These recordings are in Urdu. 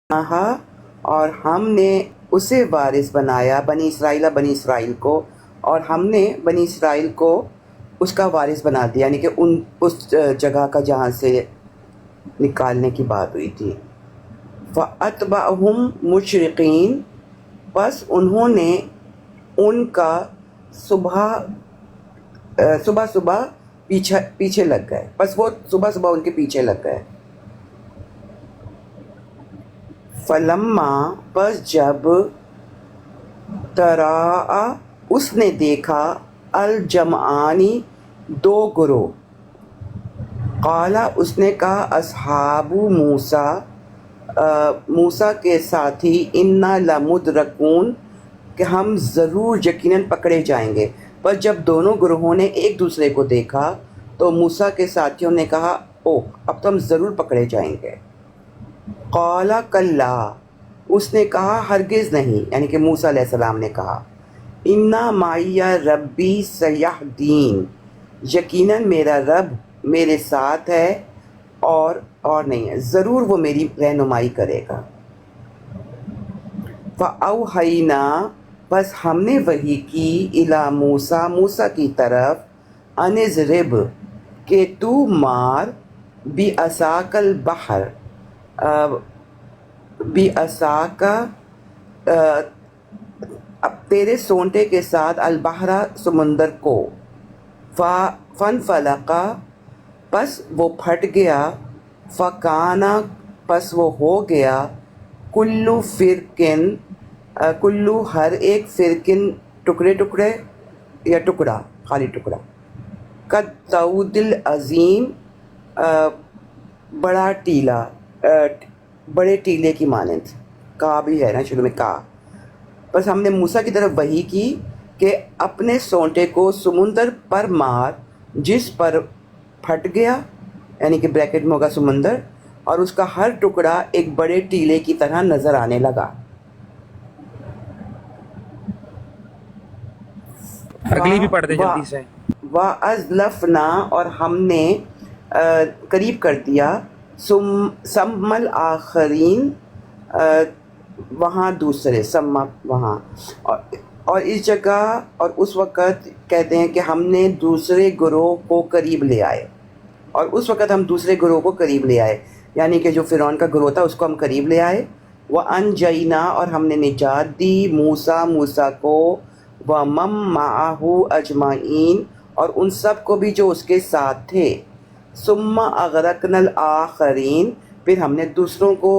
اور ہم نے اسے وارث بنایا، بنی اسرائیل کو، اور ہم نے بنی اسرائیل کو اس کا وارث بنا دیا، یعنی کہ اس جگہ کا جہاں سے نکالنے کی بات ہوئی تھی۔ فَأَتْبَعَهُمْ مُشْرِقِينَ، بس انہوں نے ان کا صبح پیچھے لگ گئے، بس وہ صبح ان کے پیچھے لگ گئے۔ فَلَمَّا، پس جب تَرَاءَ، اس نے دیکھا، الجمعانی، دو گروہ، قال، اس نے کہا، اصحاب موسیٰ، موسیٰ کے ساتھی، انا لمدرکون، کہ ہم ضرور یقیناً پکڑے جائیں گے۔ پر جب دونوں گروہوں نے ایک دوسرے کو دیکھا تو موسیٰ کے ساتھیوں نے کہا، اب تو ہم ضرور پکڑے جائیں گے۔ قال کلا، اس نے کہا ہرگز نہیں، یعنی کہ موسیٰ علیہ السلام نے کہا، انا معی ربی سیہدین، یقیناً میرا رب میرے ساتھ ہے اور نہیں ہے، ضرور وہ میری رہنمائی کرے گا۔ فَأَوْحَيْنَا، بس ہم نے وحی کی، اِلیٰ موسیٰ، موسیٰ کی طرف، ان اضرب، کہ تو مار، بِعَصَاکَ البحر، بِعَصَاکَ، تیرے سونٹے کے ساتھ، البحر، سمندر کو، فَانْفَلَقَ، پس وہ پھٹ گیا، فَكَانَ، پس وہ ہو گیا، کُلُّ فِرْقٍ، کلو ہر ایک، فرقن ٹکڑے یا ٹکڑا، خالی ٹکڑا، کالطود العظیم، بڑا ٹیلا، بڑے ٹیلے کی مانند، کا بھی ہے نا شروع میں کا۔ بس ہم نے موسیٰ کی طرف وحی کی کہ اپنے سونٹے کو سمندر پر مار، جس پر پھٹ گیا، یعنی کہ بریکٹ میں ہوگا سمندر، اور اس کا ہر ٹکڑا ایک بڑے ٹیلے کی طرح نظر آنے لگا۔ اگلی بھی پڑھ دیں جلدی سے۔ وَأَزْلَفْنَا، اور ہم نے قریب کر دیا، ثَمَّ الْآخَرِينَ، وہاں دوسرے، ثم وہاں، اور اس جگہ اور اس وقت کہتے ہیں کہ ہم نے دوسرے گروہ کو قریب لے آئے، اور اس وقت ہم دوسرے گروہ کو قریب لے آئے، یعنی کہ جو فرعون کا گروہ تھا اس کو ہم قریب لے آئے۔ وَأَنْجَيْنَا، اور ہم نے نجات دی، موسیٰ کو، وَمَن مَّعَهُ أَجْمَعِينَ، اور ان سب کو بھی جو اس کے ساتھ تھے۔ ثُمَّ أَغْرَقْنَا الْآخَرِينَ، پھر ہم نے دوسروں کو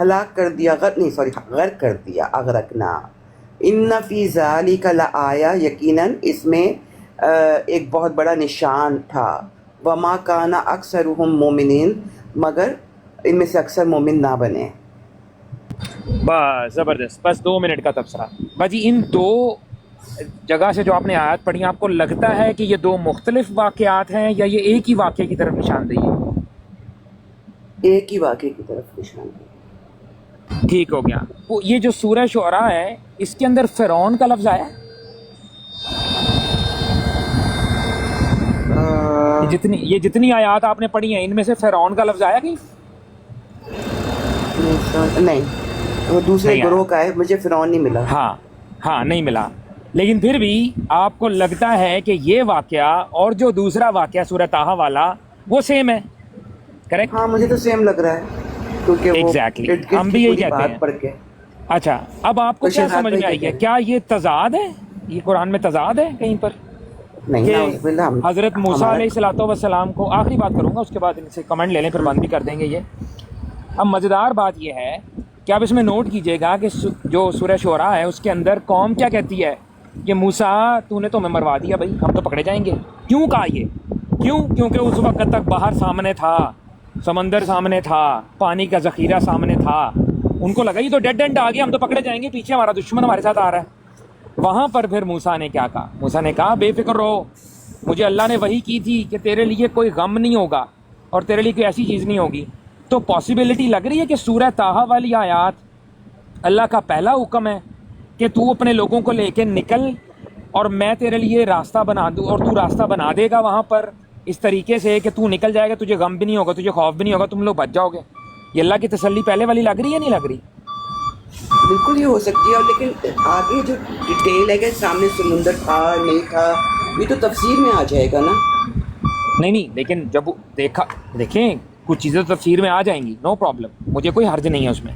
ہلاک کر دیا، غرق کر دیا، اغرقنا۔ ان فی ذلک لآیہ، یقیناً اس میں ایک بہت بڑا نشان تھا، وما کان اکثرهم مومنین، مگر ان میں سے اکثر مومن نہ بنے۔ بس زبردست، بس 2 منٹ کا تبصرہ۔ باجی ان دو جگہ سے جو آپ نے آیات پڑھی، آپ کو لگتا ہے کہ یہ دو مختلف واقعات ہیں یا یہ ایک ہی واقعے کی طرف نشاندہی ہے؟ ایک ہی واقعے کی طرف نشاندہی۔ ٹھیک ہو گیا۔ یہ جو سورہ شعراء ہے، اس کے اندر فرعون کا لفظ آیا ہے؟ یہ جتنی آیات آپ نے پڑھی ہیں، ان میں سے فرعون کا لفظ آیا کہیں؟ نہیں، وہ دوسرے گروہ کا ہے، مجھے فرعون نہیں ملا۔ ہاں نہیں ملا، لیکن پھر بھی آپ کو لگتا ہے کہ یہ واقعہ اور جو دوسرا واقعہ سورہ طٰہٰ والا وہ سیم ہے، کریکٹ؟ ہاں مجھے تو سیم لگ رہا ہے، کیونکہ ایگزیکٹلی ہم بھی یہی کہتے ہیں۔ پڑھ کے اچھا، اب آپ کو کیا سمجھ میں آئی ہے؟ کیا یہ تضاد ہے؟ یہ قرآن میں تضاد ہے کہیں پر کہ حضرت موسیٰ علیہ الصلوۃ والسلام کو، آخری بات کروں گا اس کے بعد ان سے کمنٹ لے لیں، پھر بند بھی کر دیں گے یہ۔ اب مزیدار بات یہ ہے کہ آپ اس میں نوٹ کیجئے گا کہ جو سورہ شعراء ہے اس کے اندر قوم کیا کہتی ہے کہ موسیٰ تو نے تو ہمیں مروا دیا بھائی، ہم تو پکڑے جائیں گے۔ کیوں کہا یہ؟ کیونکہ اس وقت تک باہر سامنے تھا، سمندر سامنے تھا، پانی کا ذخیرہ سامنے تھا، ان کو لگا یہ تو ڈیڈ اینڈ آ گیا، ہم تو پکڑے جائیں گے، پیچھے ہمارا دشمن ہمارے ساتھ آ رہا ہے۔ وہاں پر پھر موسیٰ نے کیا کہا؟ موسیٰ نے کہا بے فکر رہو، مجھے اللہ نے وحی کی تھی کہ تیرے لیے کوئی غم نہیں ہوگا اور تیرے لیے کوئی ایسی چیز نہیں ہوگی۔ تو پاسبلٹی لگ رہی ہے کہ سورہ طٰہٰ والی آیات اللہ کا پہلا حکم ہے کہ تو اپنے لوگوں کو لے کے نکل اور میں تیرے لیے راستہ بنا دوں، اور تو راستہ بنا دے گا وہاں پر اس طریقے سے کہ تو نکل جائے گا، تجھے غم بھی نہیں ہوگا، تجھے خوف بھی نہیں ہوگا، تم لوگ بچ جاؤ گے۔ یہ اللہ کی تسلی پہلے والی لگ رہی ہے نہیں لگ رہی؟ بالکل یہ ہو سکتی ہے، اور لیکن آگے جو ڈیٹیل ہے کہ سامنے سمندر تھا نہیں تھا، یہ تو تفسیر میں آ جائے گا نا. نہیں لیکن جب دیکھیں کچھ چیزیں تو تفسیر میں آ جائیں گی، نو پرابلم، مجھے کوئی حرج نہیں ہے اس میں.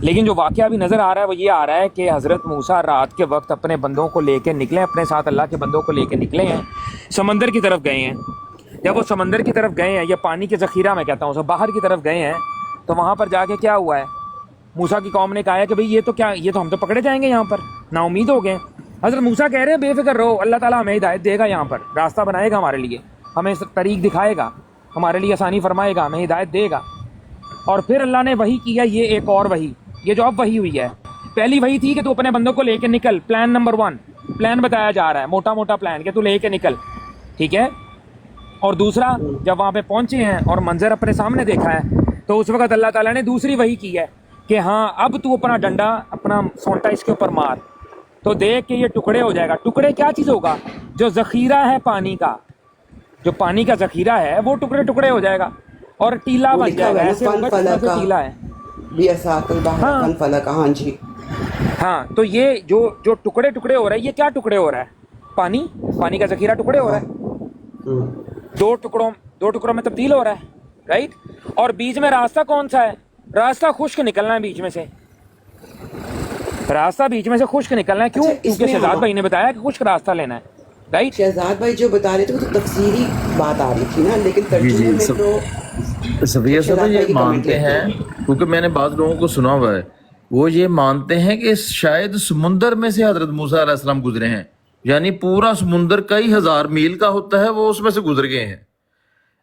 لیکن جو واقعہ ابھی نظر آ رہا ہے وہ یہ آ رہا ہے کہ حضرت موسیٰ رات کے وقت اپنے بندوں کو لے کے نکلے، اپنے ساتھ اللہ کے بندوں کو لے کے نکلے ہیں، سمندر کی طرف گئے ہیں. جب وہ سمندر کی طرف گئے ہیں یا پانی کے ذخیرہ میں کہتا ہوں سب باہر کی طرف گئے ہیں، تو وہاں پر جا کے کیا ہوا ہے، موسیٰ کی قوم نے کہا ہے کہ بھئی یہ تو ہم تو پکڑے جائیں گے، یہاں پر نا امید ہو گئے. حضرت موسیٰ کہہ رہے ہیں بے فکر رہو، اللہ تعالیٰ ہمیں ہدایت دے گا، یہاں پر راستہ بنائے گا ہمارے لیے، ہمیں طریق دکھائے گا، ہمارے لیے آسانی فرمائے گا، ہمیں ہدایت دے گا. اور پھر اللہ نے وحی کیا، یہ ایک اور وحی، یہ جو اب وحی ہوئی ہے. پہلی وحی تھی کہ تو اپنے بندوں کو لے کے نکل، پلان نمبر 1 پلان بتایا جا رہا ہے، موٹا موٹا پلان کہ تو لے کے نکل، ٹھیک ہے. اور دوسرا جب وہاں پہ پہنچے ہیں اور منظر اپنے سامنے دیکھا ہے تو اس وقت اللہ تعالیٰ نے دوسری وحی کی ہے کہ ہاں اب تو اپنا ڈنڈا اپنا سونٹا اس کے اوپر مار، تو دیکھ کہ یہ ٹکڑے ہو جائے گا. ٹکڑے کیا چیز ہوگا؟ جو ذخیرہ ہے پانی کا، جو پانی کا ذخیرہ ہے وہ ٹکڑے ٹکڑے ہو جائے گا اور ٹیلا بن جائے گا، ایسے ہوگا جیسے ٹیلا ہے. ہاں جی ہاں. تو یہ جو ٹکڑے ٹکڑے ہو رہا ہے، یہ کیا ٹکڑے ہو رہا ہے؟ پانی کا ذخیرہ ٹکڑے ہو رہا ہے، دو ٹکڑوں میں تبدیل ہو رہا ہے، رائٹ. اور بیچ میں راستہ کون سا ہے؟ راستہ خشک نکلنا ہے بیچ میں سے، راستہ بیچ میں سے خشک نکلنا ہے. کیوں؟ کیونکہ شہزاد بھائی نے بتایا کہ خشک راستہ لینا ہے، رائٹ. شہزاد بھائی جو بتا رہے تھے وہ تو تفسیری بات آ رہی تھی نا، لیکن ترجمے میں تو صفیہ صاحب یہ مانتے ہیں، کیونکہ میں نے بعض لوگوں کو سنا ہوا ہے، وہ یہ مانتے ہیں کہ شاید سمندر میں سے حضرت موسیٰ علیہ السلام گزرے ہیں، یعنی پورا سمندر کئی ہزار میل کا ہوتا ہے، وہ اس میں سے گزر گئے ہیں.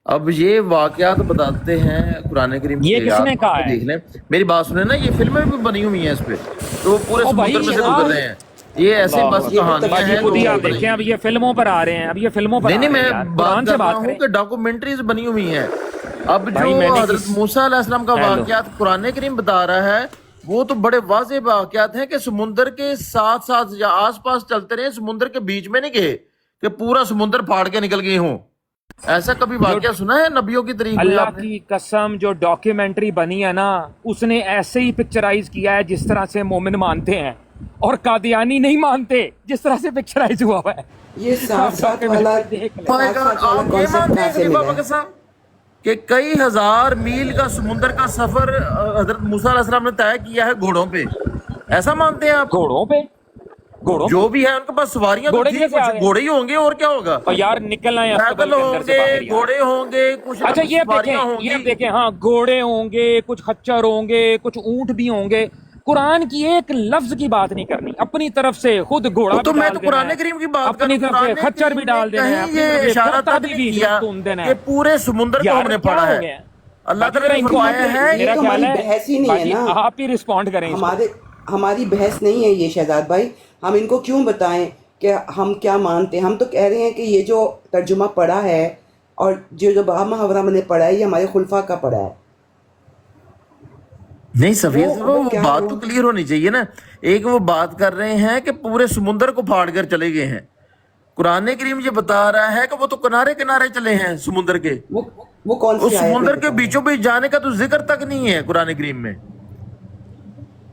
اب یہ واقعات بتاتے ہیں قرآن کریم یہ کس نے کہا ہے؟ دیکھ لیں، میری بات سنیں نا، یہ فلمیں بھی بنی ہوئی ہیں اس پہ، تو وہ پورے سمندر میں سے گزر رہے ہیں. یہ ایسے بس کہانیاں ہیں، خود ہی آپ دیکھیں، اب یہ فلموں پر آ رہے ہیں، اب یہ فلموں پر نہیں میں بات کر رہا ہوں کریں کہ ڈاکومنٹریز بنی ہوئی ہیں. اب جو حضرت موسیٰ علیہ السلام کا واقعات قرآن کریم بتا رہا ہے وہ تو بڑے واضح واقعات ہیں کہ سمندر کے ساتھ ساتھ یا آس پاس چلتے رہے، سمندر کے بیچ میں نہیں گئے کہ پورا سمندر پھاڑ کے نکل گئے ہوں. ایسا کبھی واقعہ سنا ہے نبیوں کی طریق میں؟ اللہ کی قسم جو ڈاکیومنٹری بنی ہے نا، اس نے ایسے ہی پکچرائز کیا ہے جس طرح سے مومن مانتے ہیں، اور قادیانی نہیں مانتے جس طرح سے پکچرائز ہوا ہے. یہ ساتھ ساتھ والا آپ یہ مانتے ہیں کہ بابا قسم کہ کئی ہزار میل کا سمندر کا سفر حضرت موسیٰ علیہ السلام نے طے کیا ہے گھوڑوں پہ، ایسا مانتے ہیں آپ؟ گھوڑوں پہ جو بھی ہے ان کے پاس سواریاں تو تھی، کچھ گھوڑے ہی ہوں گے اور کیا ہوگا. اور یار نکلنا ہے پیدل ہوں گے، گھوڑے ہوں گے، کچھ اچھا یہ سواریاں ہوں دیکھیں، یہ گی. دیکھیں، ہاں گھوڑے ہوں گے، کچھ خچر ہوں گے، کچھ اونٹ بھی ہوں گے. قرآن کی ایک لفظ کی بات نہیں کرنی، اپنی طرف سے خود گھوڑا تو میں تو قرآن کریم کی بات اپنی طرف سے خچر بھی ڈال دینا ہے، یہ اشارہ تک بھی کیا کہ پورے سمندر کو ہم نے پڑھا ہے. اللہ تعالیٰ نے فرمایا ہے، یہ تو ہماری بحث ہی نہیں ہے نا، آپ ہی رسپونڈ کریں. ہماری بحث نہیں ہے یہ شہزاد بھائی. ہم ان کو کیوں بتائیں کہ ہم کیا مانتے ہیں؟ ہم تو کہہ رہے ہیں کہ یہ جو ترجمہ پڑھا ہے اور جو باب محاورہ میں نے پڑھا ہے یہ ہمارے خلفاء کا پڑھا ہے. نہیں صفیہ صاحب وہ بات تو کلیئر ہونی چاہیے نا. ایک وہ بات کر رہے ہیں کہ پورے سمندر کو پھاڑ کر چلے گئے ہیں، قرآن کریم یہ بتا رہا ہے کہ وہ تو کنارے کنارے چلے ہیں سمندر کے. وہ کون سی سمندر کے بیچوں بیچ جانے کا تو ذکر تک نہیں ہے قرآن کریم میں.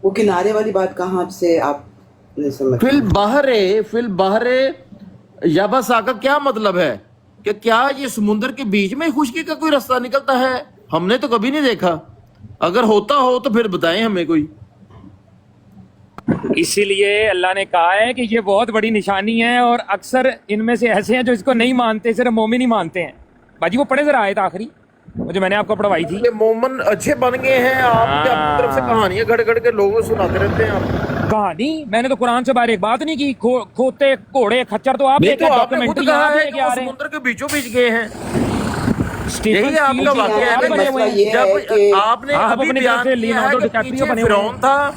وہ کنارے والی بات کہاں سے آپ نے سمجھ؟ فی البحر یابسا کا کیا مطلب ہے؟ کہ کیا یہ سمندر کے بیچ میں خشکی کا کوئی راستہ نکلتا ہے؟ ہم نے تو کبھی نہیں دیکھا. اگر ہوتا ہو تو پھر بتائیں ہمیں کوئی. اسی لیے اللہ نے کہا ہے کہ یہ بہت بڑی نشانی ہے، اور اکثر ان میں سے ایسے ہیں جو اس کو نہیں مانتے، صرف مومن ہی مانتے ہیں. باجی وہ پڑھے ذرا آیت آخری جو میں نے آپ کو پڑھوائی تھی. مومن اچھے بن گئے ہیں، آپ اپنی طرف سے کہانیاں گھڑ گھڑ کے لوگوں کو سناتے رہتے ہیں. آپ کہانی میں نے تو قرآن سے باہر ایک بات نہیں کی. کھوتے گھوڑے خچر تو آپ سمندر کے بیچوں بیچ گئے ہیں. یہی آپ کا واقعہ ہے جب آپ نے ابھی بیان کیا ہے کہ پیچھے فرعون تھا،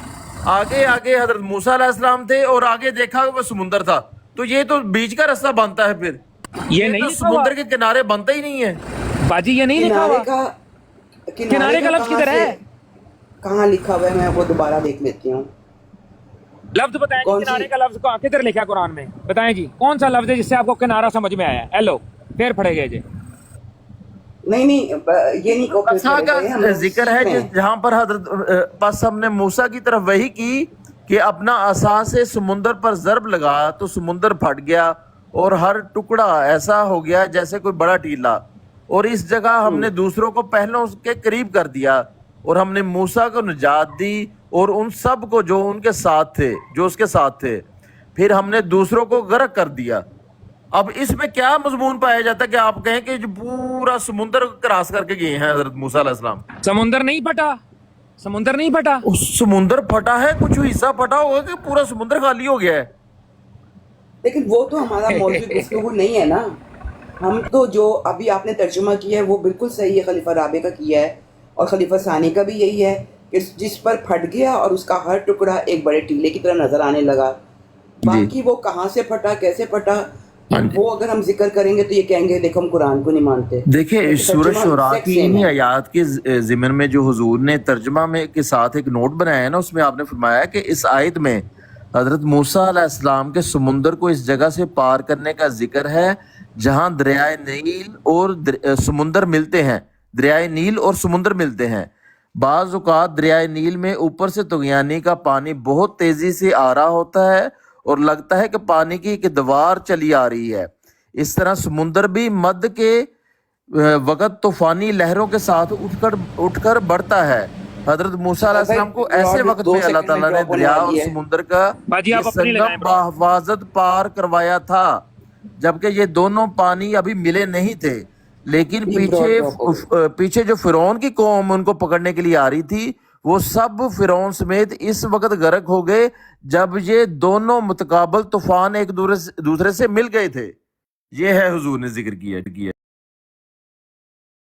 آگے آگے حضرت موسیٰ علیہ السلام تھے، اور آگے دیکھا وہ سمندر تھا. تو یہ تو بیچ کا راستہ بنتا ہے، پھر یہ نہیں سمندر کے کنارے بنتا ہی نہیں ہے. باجی یہ نہیں لکھا ہوا، کنارے کا لفظ کدھر ہے؟ کہاں لکھا ہوا ہے؟ میں وہ دوبارہ دیکھ لیتی ہوں. لفظ بتائیں جی، کنارے کا لفظ کدھر لکھا ہے قرآن میں؟ بتائیں جی کون سا لفظ ہے جس سے آپ کو کنارہ سمجھ میں آیا؟ ہیلو پھر پڑھے گئے جی. نہیں یہ نہیں کا ذکر ہے جہاں پر حضرت پس ہم نے موسیٰ کی طرف وحی کی کہ اپنا عصا سے سمندر پر ضرب لگا تو سمندر پھٹ گیا اور ہر ٹکڑا ایسا ہو گیا جیسے کوئی بڑا ٹیلا، اور اس جگہ ہم نے دوسروں کو پہلوں کے قریب کر دیا، اور ہم نے موسیٰ کو نجات دی اور ان سب کو جو ان کے ساتھ تھے، جو اس کے ساتھ تھے، پھر ہم نے دوسروں کو غرق کر دیا۔ اب اس میں کیا مضمون پایا جاتا ہے کہ آپ کہیں کہ جو پورا سمندر کراس کر کے گئے ہیں حضرت موسیٰ علیہ السلام؟ سمندر نہیں پھٹا، سمندر نہیں پھٹا، سمندر پھٹا ہے، کچھ حصہ پھٹا ہوگا کہ پورا سمندر خالی ہو گیا ہے؟ لیکن وہ تو ہمارا موضوع گفتگو نہیں ہے نا، ہم تو جو ابھی آپ نے ترجمہ کیا ہے وہ بالکل صحیح ہے، خلیفہ رابع کا کیا ہے اور خلیفہ ثانی کا بھی یہی ہے کہ جس پر پھٹ گیا اور اس کا ہر ٹکڑا ایک بڑے ٹیلے کی طرح نظر آنے لگا۔ باقی وہ کہاں سے پھٹا، کیسے پھٹا، وہ اگر ہم ذکر کریں گے تو یہ کہیں گے دیکھو ہم قرآن کو نہیں مانتے۔ دیکھیں سورہ شعراء کی انہی آیات کے ضمن میں جو حضور نے ترجمہ میں کے ساتھ ایک نوٹ بنایا ہے نا، اس میں آپ نے فرمایا کہ اس آیت میں حضرت موسیٰ علیہ السلام کے سمندر کو اس جگہ سے پار کرنے کا ذکر ہے جہاں دریائے نیل اور سمندر ملتے ہیں، دریائے نیل اور سمندر ملتے ہیں۔ بعض اوقات دریائے نیل میں اوپر سے طغیانی کا پانی بہت تیزی سے آ رہا ہوتا ہے اور لگتا ہے کہ پانی کی ایک دیوار چلی آ رہی ہے۔ اس طرح سمندر بھی مد کے وقت طوفانی لہروں کے ساتھ اٹھ کر بڑھتا ہے۔ حضرت موسیٰ علیہ السلام کو ایسے وقت میں اللہ تعالیٰ نے دریا اور سمندر کا یہ سنگم بحفاظت پار کروایا تھا، جبکہ یہ دونوں پانی ابھی ملے نہیں تھے، لیکن پیچھے جو فرعون کی قوم ان کو پکڑنے کے لیے آ رہی تھی وہ سب فرعون سمیت اس وقت غرق ہو گئے جب یہ دونوں متقابل طوفان ایک دوسرے سے مل گئے تھے۔ یہ ہے حضور نے ذکر کیا۔